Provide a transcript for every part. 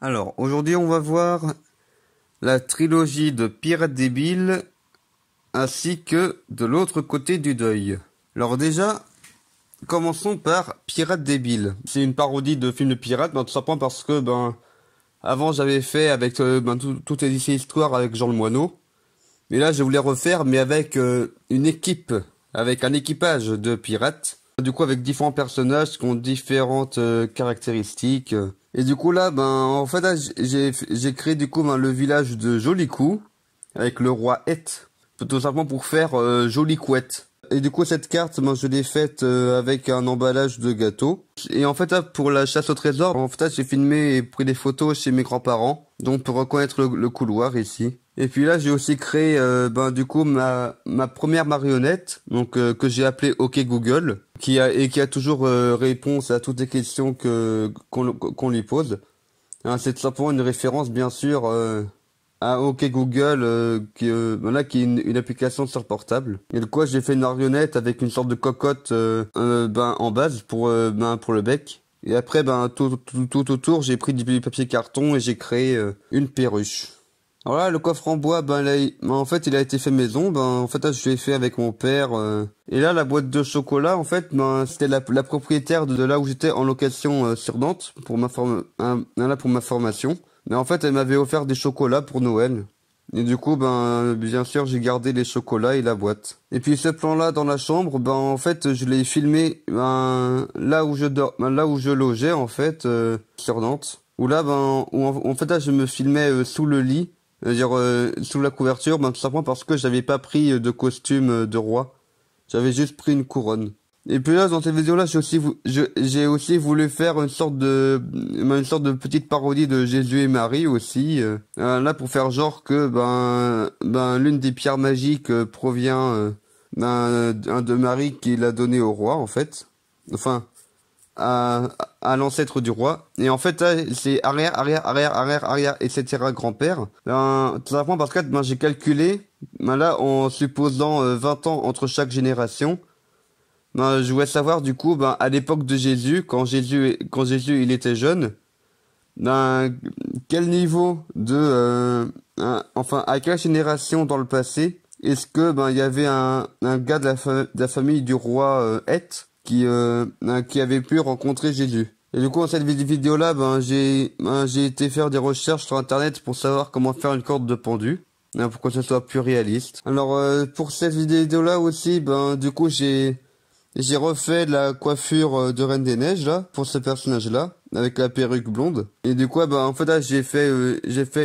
Alors, aujourd'hui, on va voir la trilogie de Pirates débiles ainsi que de l'autre côté du deuil. Alors déjà, commençons par Pirates débiles. C'est une parodie de film de pirates, tout simplement parce que, avant j'avais fait avec toutes les histoires avec Jean le Moineau. Mais là, je voulais refaire, mais avec une équipe, avec un équipage de pirates. Du coup, avec différents personnages qui ont différentes caractéristiques. Et du coup, là, en fait, là, j'ai créé du coup le village de Jolicou, avec le roi Het, tout simplement pour faire Jolicouette. Et du coup, cette carte, je l'ai faite avec un emballage de gâteau. Et en fait, là, pour la chasse au trésor, en fait, là, j'ai filmé et pris des photos chez mes grands-parents, donc pour reconnaître le couloir ici. Et puis là, j'ai aussi créé, du coup, ma première marionnette, donc que j'ai appelée OK Google, qui a toujours réponse à toutes les questions qu'on lui pose. Hein, c'est tout simplement une référence, bien sûr, à OK Google, qui est une application sur portable. Et de quoi j'ai fait une marionnette avec une sorte de cocotte, en base pour le bec. Et après, tout autour, j'ai pris du papier carton et j'ai créé une perruche. Alors là, le coffre en bois, en fait, il a été fait maison. En fait, là, je l'ai fait avec mon père. Et là, la boîte de chocolat, en fait, c'était la propriétaire de là où j'étais en location sur Nantes pour pour ma formation. Mais en fait, elle m'avait offert des chocolats pour Noël. Et du coup, bien sûr, j'ai gardé les chocolats et la boîte. Et puis ce plan-là dans la chambre, en fait, je l'ai filmé là où là où je logeais, en fait, sur Nantes. Où là, en fait, là, je me filmais sous le lit. Sous la couverture, tout simplement parce que j'avais pas pris de costume de roi. J'avais juste pris une couronne. Et puis là, dans cette vidéo-là, j'ai aussi voulu faire une sorte de petite parodie de Jésus et Marie aussi. Là, pour faire genre que, l'une des pierres magiques provient de Marie qu'il a donné au roi, en fait. Enfin, à l'ancêtre du roi. Et en fait, là, c'est arrière, etc. grand-père. Tout simplement parce que j'ai calculé, là, en supposant 20 ans entre chaque génération, je voulais savoir, du coup, à l'époque de Jésus, quand Jésus, il était jeune, quel niveau enfin, à quelle génération dans le passé, est-ce que, il y avait un gars de la famille du roi Heth, qui avait pu rencontrer Jésus. Et du coup, dans cette vidéo-là, j'ai été faire des recherches sur Internet pour savoir comment faire une corde de pendu, pour que ce soit plus réaliste. Alors, pour cette vidéo-là aussi, du coup, j'ai refait la coiffure de Reine des Neiges, là, pour ce personnage-là, avec la perruque blonde. Et du coup, en fait, là, j'ai fait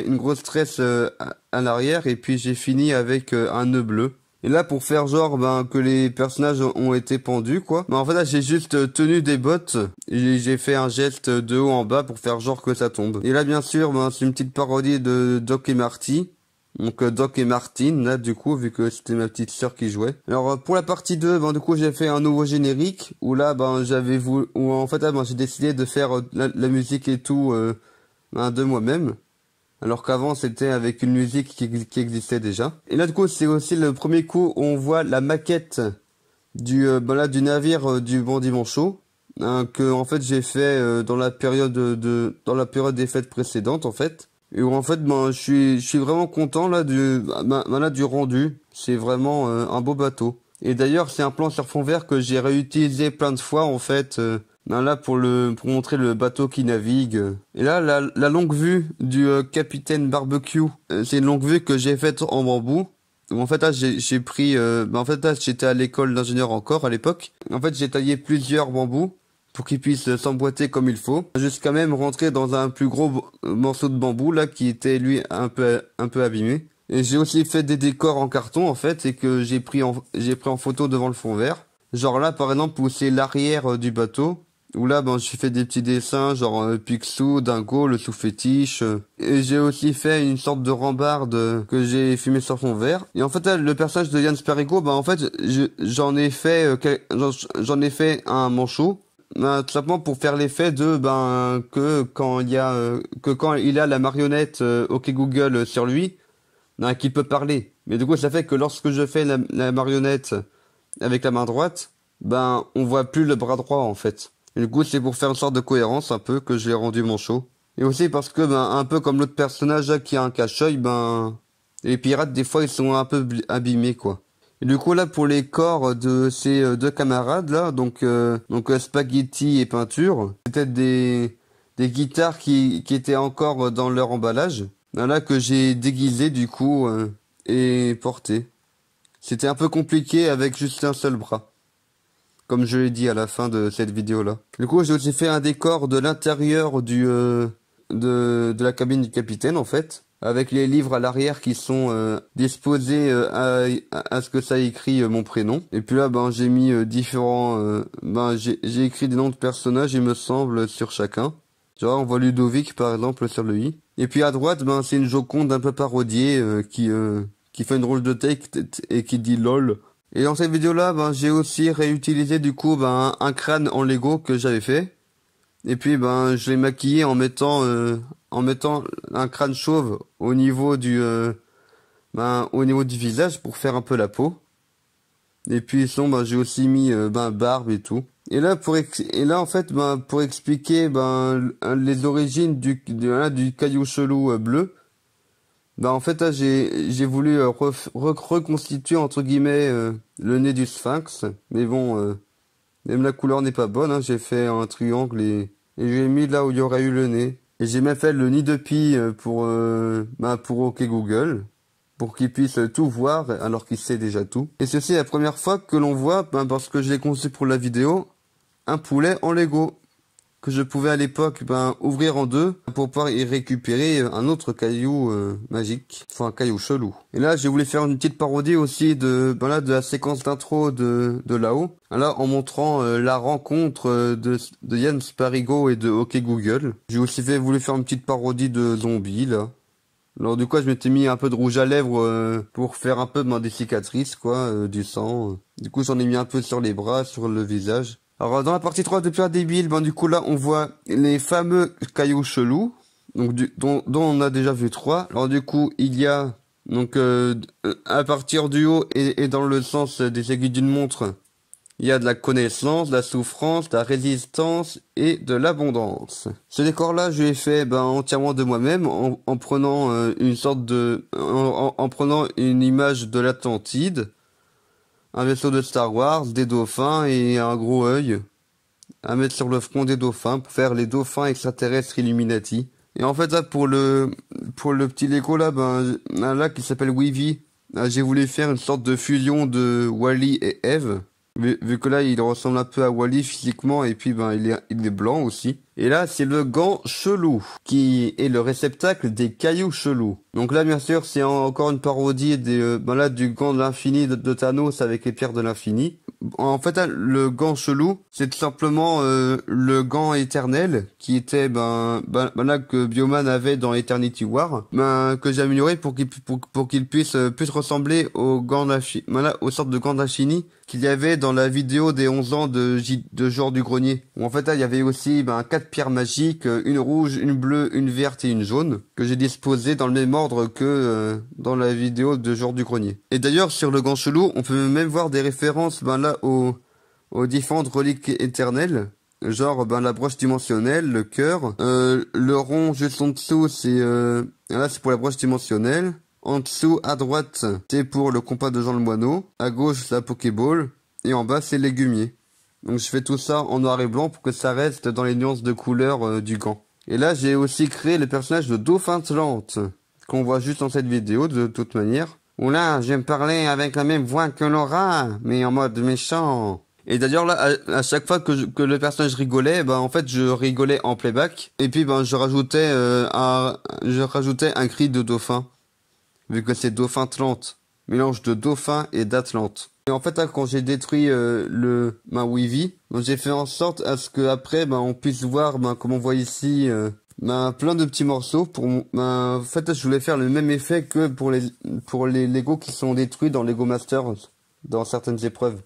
une grosse tresse à l'arrière, et puis j'ai fini avec un nœud bleu. Et là, pour faire genre que les personnages ont été pendus, quoi. En fait, là, j'ai juste tenu des bottes et j'ai fait un geste de haut en bas pour faire genre que ça tombe. Et là, bien sûr, c'est une petite parodie de Doc et Marty. Donc Doc et Martine, là, du coup, vu que c'était ma petite sœur qui jouait. Alors, pour la partie 2, du coup, j'ai fait un nouveau générique où là, où en fait, là, j'ai décidé de faire la musique et tout de moi-même. Alors qu'avant, c'était avec une musique qui existait déjà. Et là, du coup, c'est aussi le premier coup où on voit la maquette du navire du Bandit Manchot, que, en fait, j'ai fait dans la période des fêtes précédentes, en fait. Et où, en fait, je suis vraiment content, là, du rendu. C'est vraiment un beau bateau. Et d'ailleurs, c'est un plan sur fond vert que j'ai réutilisé plein de fois, en fait, là, pour montrer le bateau qui navigue. Et là, la longue vue du capitaine Barbecue, c'est une longue vue que j'ai faite en bambou. En fait, là, j'ai pris, en fait, là, j'étais à l'école d'ingénieur encore à l'époque. En fait, j'ai taillé plusieurs bambous pour qu'ils puissent s'emboîter comme il faut, jusqu'à même rentrer dans un plus gros morceau de bambou là qui était lui un peu abîmé. Et j'ai aussi fait des décors en carton en fait et que j'ai pris en photo devant le fond vert. Genre là, par exemple, où c'est l'arrière du bateau. Où là, j'ai fait des petits dessins, genre Picsou, Dingo, le sous-fétiche. Et j'ai aussi fait une sorte de rambarde que j'ai filmé sur fond vert. Et en fait, là, le personnage de Yann Sparigo, en fait, j'en ai fait un manchot. Tout simplement pour faire l'effet de que quand il a la marionnette OK Google sur lui, qu'il peut parler. Mais du coup, ça fait que lorsque je fais la marionnette avec la main droite, on voit plus le bras droit en fait. Et du coup, c'est pour faire une sorte de cohérence un peu que j'ai rendu manchot. Et aussi parce que, ben, un peu comme l'autre personnage là, qui a un cache-œil, ben, les pirates, des fois, ils sont un peu abîmés, quoi. Et du coup, là, pour les corps de ces deux camarades, là, Spaghetti et Peinture, c'était des guitares qui étaient encore dans leur emballage. Là, que j'ai déguisé, du coup, et porté. C'était un peu compliqué avec juste un seul bras, comme je l'ai dit à la fin de cette vidéo-là. Du coup, j'ai aussi fait un décor de l'intérieur de la cabine du capitaine, en fait, avec les livres à l'arrière qui sont disposés à ce que ça écrit mon prénom. Et puis là, ben, j'ai mis j'ai écrit des noms de personnages, il me semble, sur chacun. Genre, on voit Ludovic, par exemple, sur le i. Et puis à droite, ben, c'est une Joconde un peu parodiée qui fait une drôle de tête et qui dit LOL. Et dans cette vidéo-là, ben, j'ai aussi réutilisé du coup ben, un crâne en Lego que j'avais fait. Et puis ben, je l'ai maquillé en mettant un crâne chauve au niveau du visage pour faire un peu la peau. Et puis sinon, ben, j'ai aussi mis barbe et tout. Et là en fait, ben, pour expliquer ben les origines du caillou chelou bleu. Bah en fait là j'ai voulu reconstituer entre guillemets le nez du sphinx, mais bon même la couleur n'est pas bonne, hein. J'ai fait un triangle et j'ai mis là où il y aurait eu le nez. Et j'ai même fait le nid de pie pour OK Google, pour qu'il puisse tout voir alors qu'il sait déjà tout. Et ceci est la première fois que l'on voit, ben, parce que je l'ai conçu pour la vidéo, un poulet en Lego que je pouvais à l'époque ouvrir en deux pour pouvoir y récupérer un autre caillou magique, enfin un caillou chelou. Et là j'ai voulu faire une petite parodie aussi de la séquence d'intro de là-haut, là en montrant la rencontre de Yann Sparigo et de OK Google. J'ai aussi voulu faire une petite parodie de zombie là. Alors du coup je m'étais mis un peu de rouge à lèvres pour faire un peu des cicatrices quoi, du sang. Du coup j'en ai mis un peu sur les bras, sur le visage. Alors dans la partie 3 de Pierre Débile, ben du coup là on voit les fameux cailloux chelous, donc dont on a déjà vu 3. Alors du coup il y a donc à partir du haut et dans le sens des aiguilles d'une montre, il y a de la connaissance, de la souffrance, de la résistance et de l'abondance. Ce décor là je l'ai fait entièrement de moi-même en prenant en prenant une image de l'Atlantide, un vaisseau de Star Wars, des dauphins et un gros œil à mettre sur le front des dauphins pour faire les dauphins extraterrestres Illuminati. Et en fait là pour le petit Lego là là qui s'appelle Weavy, j'ai voulu faire une sorte de fusion de Wall-E et Eve. Vu que là il ressemble un peu à Wall-E physiquement et puis il est blanc aussi. Et là c'est le gant chelou qui est le réceptacle des cailloux chelous. Donc là bien sûr c'est encore une parodie du gant de l'infini de Thanos avec les pierres de l'infini. En fait là, le gant chelou c'est tout simplement le gant éternel qui était là que Bioman avait dans Eternity War, que j'ai amélioré pour qu'il puisse ressembler au gant aux sortes de gants d'infini qu'il y avait dans la vidéo des 11 ans de Joueur du Grenier. Où en fait là il y avait aussi 4 pierres magiques, une rouge, une bleue, une verte et une jaune, que j'ai disposées dans le même ordre que dans la vidéo de Joueur du Grenier. Et d'ailleurs sur le gant chelou, on peut même voir des références là aux différentes reliques éternelles. Genre la broche dimensionnelle, le cœur, le rond juste en dessous là c'est pour la broche dimensionnelle. En dessous, à droite, c'est pour le compas de Jean le Moineau. À gauche, la Pokéball. Et en bas, c'est légumier. Donc je fais tout ça en noir et blanc pour que ça reste dans les nuances de couleur du gant. Et là, j'ai aussi créé le personnage de Dauphin Atlante, qu'on voit juste dans cette vidéo de toute manière. Oula, je vais me parler avec la même voix que Laura, mais en mode méchant. Et d'ailleurs là, à chaque fois que le personnage rigolait, en fait je rigolais en playback. Et puis je rajoutais un cri de dauphin. Vu que c'est Dauphin Atlante, mélange de dauphin et d'Atlante. Et en fait, là, quand j'ai détruit ma Weavy, j'ai fait en sorte à ce que après, on puisse voir, comme on voit ici, plein de petits morceaux. En fait, je voulais faire le même effet que pour les Lego qui sont détruits dans Lego Masters, dans certaines épreuves.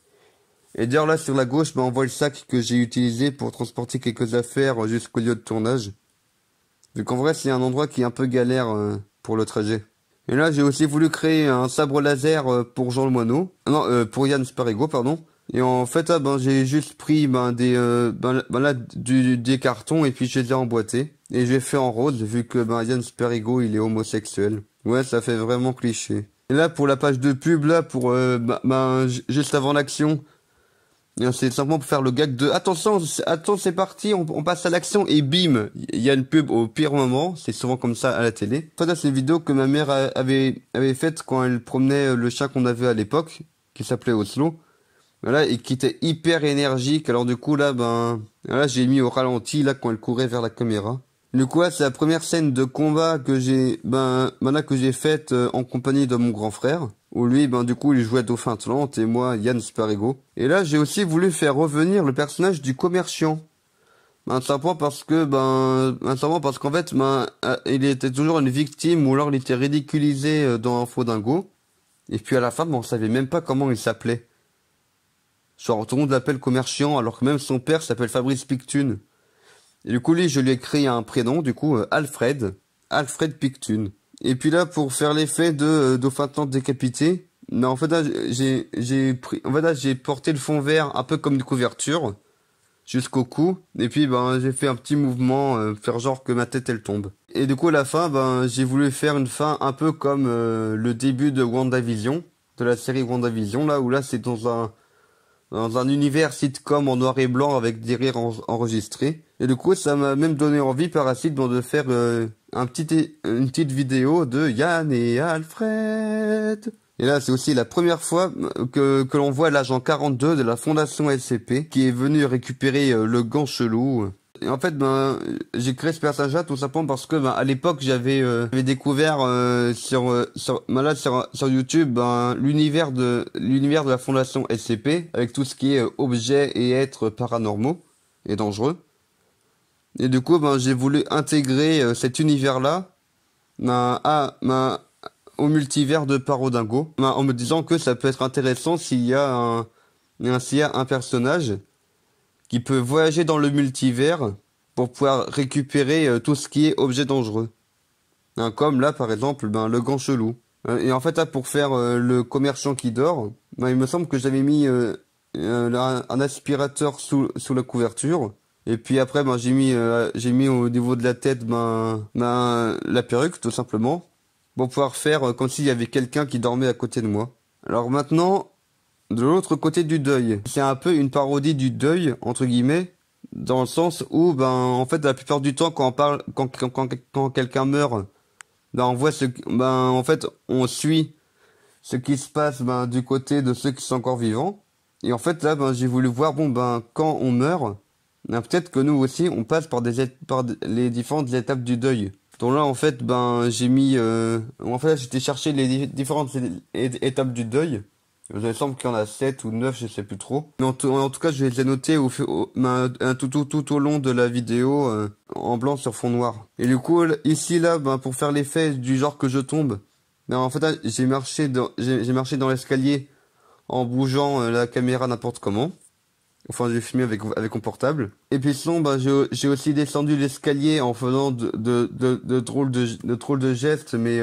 Et d'ailleurs là, sur la gauche, on voit le sac que j'ai utilisé pour transporter quelques affaires jusqu'au lieu de tournage. Vu qu'en vrai, c'est un endroit qui est un peu galère pour le trajet. Et là, j'ai aussi voulu créer un sabre laser pour Jean le Moineau. Non, pour Yann Sparigo, pardon. Et en fait, là, j'ai juste pris des cartons et puis je les ai emboîtés. Et j'ai fait en rose, vu que ben, Yann Sperigo, il est homosexuel. Ouais, ça fait vraiment cliché. Et là, pour la page de pub, là, pour juste avant l'action, c'est simplement pour faire le gag de attention, attends, c'est parti, on passe à l'action et bim, il y a une pub au pire moment. C'est souvent comme ça à la télé. En fait, c'est une vidéo que ma mère avait faite quand elle promenait le chat qu'on avait à l'époque, qui s'appelait Oslo. Voilà, et qui était hyper énergique. Alors du coup là, ben, là j'ai mis au ralenti là quand elle courait vers la caméra. Du coup là, c'est la première scène de combat que là que j'ai faite en compagnie de mon grand frère. Où lui, ben du coup, il jouait Dauphin Atlante et moi, Yann Sparigo. Et là, j'ai aussi voulu faire revenir le personnage du commerciant. Simplement parce qu'en fait, il était toujours une victime ou alors il était ridiculisé dans Info Dingo. Et puis à la fin, ben, on savait même pas comment il s'appelait. Genre, tout le monde l'appelle commerciant, alors que même son père s'appelle Fabrice Pictune. Et du coup, lui, je lui ai créé un prénom, du coup, Alfred Pictune. Et puis là, pour faire l'effet de Dauphin Atlante décapité, mais en fait, là, j'ai porté le fond vert un peu comme une couverture, jusqu'au cou. Et puis, ben, j'ai fait un petit mouvement, faire genre que ma tête, elle tombe. Et du coup, à la fin, ben, j'ai voulu faire une fin un peu comme le début de WandaVision, de la série WandaVision, là, où là, c'est dans un univers sitcom en noir et blanc avec des rires enregistrés. Et du coup, ça m'a même donné envie par la suite de faire une petite vidéo de Yann et Alfred. Et là, c'est aussi la première fois que l'on voit l'agent 42 de la Fondation SCP qui est venu récupérer le gant chelou. Et en fait, ben, j'ai créé ce personnage-là tout simplement parce que, ben, à l'époque, j'avais découvert sur YouTube, ben, l'univers de la Fondation SCP avec tout ce qui est objets et êtres paranormaux et dangereux. Et du coup, ben, j'ai voulu intégrer cet univers-là, au multivers de Parodingo, en me disant que ça peut être intéressant s'il y a un personnage qui peut voyager dans le multivers pour pouvoir récupérer tout ce qui est objet dangereux. Comme là, par exemple, ben, le gant chelou. Et en fait, là, pour faire le commerçant qui dort, ben, il me semble que j'avais mis un aspirateur sous la couverture. Et puis après, ben, j'ai mis au niveau de la tête la perruque, tout simplement, pour pouvoir faire comme s'il y avait quelqu'un qui dormait à côté de moi. Alors maintenant, de l'autre côté du deuil. C'est un peu une parodie du deuil, entre guillemets, dans le sens où, ben, en fait, la plupart du temps, quand quelqu'un meurt, ben, en fait, on suit ce qui se passe, ben, du côté de ceux qui sont encore vivants. Et en fait, là, ben, j'ai voulu voir, bon, ben, quand on meurt, ben, peut-être que nous aussi, on passe par les différentes étapes du deuil. Donc là, en fait, ben, j'étais chercher les différentes étapes du deuil. Il me semble qu'il y en a 7 ou 9, je sais plus trop. Mais en tout cas, je les ai notés tout au long de la vidéo, en blanc sur fond noir. Et du coup, ici, là, ben, pour faire l'effet du genre que je tombe, ben, en fait, là, j'ai marché dans l'escalier en bougeant la caméra n'importe comment. Enfin, j'ai filmé avec mon portable. Et puis sinon, ben, j'ai aussi descendu l'escalier en faisant de drôles de gestes, mais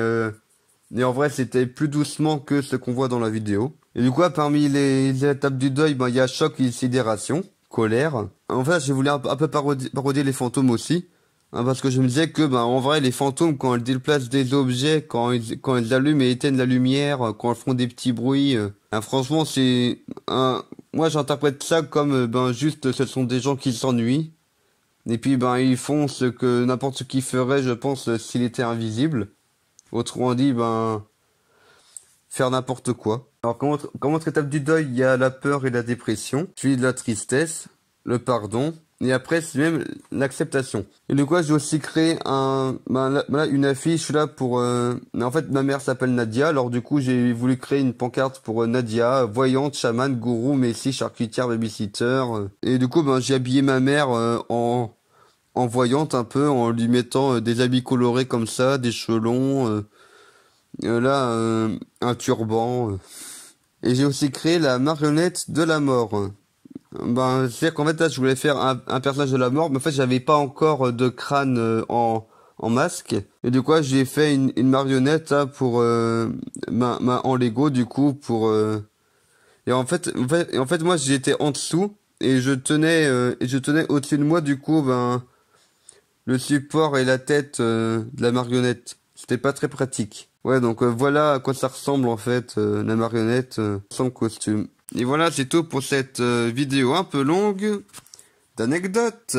en vrai, c'était plus doucement que ce qu'on voit dans la vidéo. Et du coup, parmi les étapes du deuil, ben, il y a choc et sidération, colère. En fait, j'ai voulu un peu parodier les fantômes aussi. Parce que je me disais que, ben, en vrai, les fantômes, quand ils déplacent des objets, quand ils allument et éteignent la lumière, quand ils font des petits bruits, franchement, moi, j'interprète ça comme, ben, juste, ce sont des gens qui s'ennuient. Et puis, ben, ils font ce que n'importe qui ferait, je pense, s'il était invisible. Autrement dit, ben, faire n'importe quoi. Alors, comme autre étape du deuil, il y a la peur et la dépression, puis de la tristesse, le pardon, et après, c'est même l'acceptation. Et du coup, j'ai aussi créé une affiche là pour, en fait, ma mère s'appelle Nadia, alors du coup, j'ai voulu créer une pancarte pour Nadia, voyante, chamane, gourou, messie, charcutière, babysitter. Et du coup, ben, j'ai habillé ma mère en voyante un peu, en lui mettant des habits colorés comme ça, des cheveux longs, un turban. Et j'ai aussi créé la marionnette de la mort. Ben, c'est-à-dire qu'en fait, là, je voulais faire un personnage de la mort, mais en fait, j'avais pas encore de crâne en masque. Et du coup, j'ai fait une marionnette là, pour en Lego, du coup, pour... Et en fait, moi, j'étais en dessous et je tenais au-dessus de moi, du coup, ben, le support et la tête de la marionnette. C'était pas très pratique. Ouais, donc voilà à quoi ça ressemble en fait, la marionnette sans costume. Et voilà, c'est tout pour cette vidéo un peu longue d'anecdotes.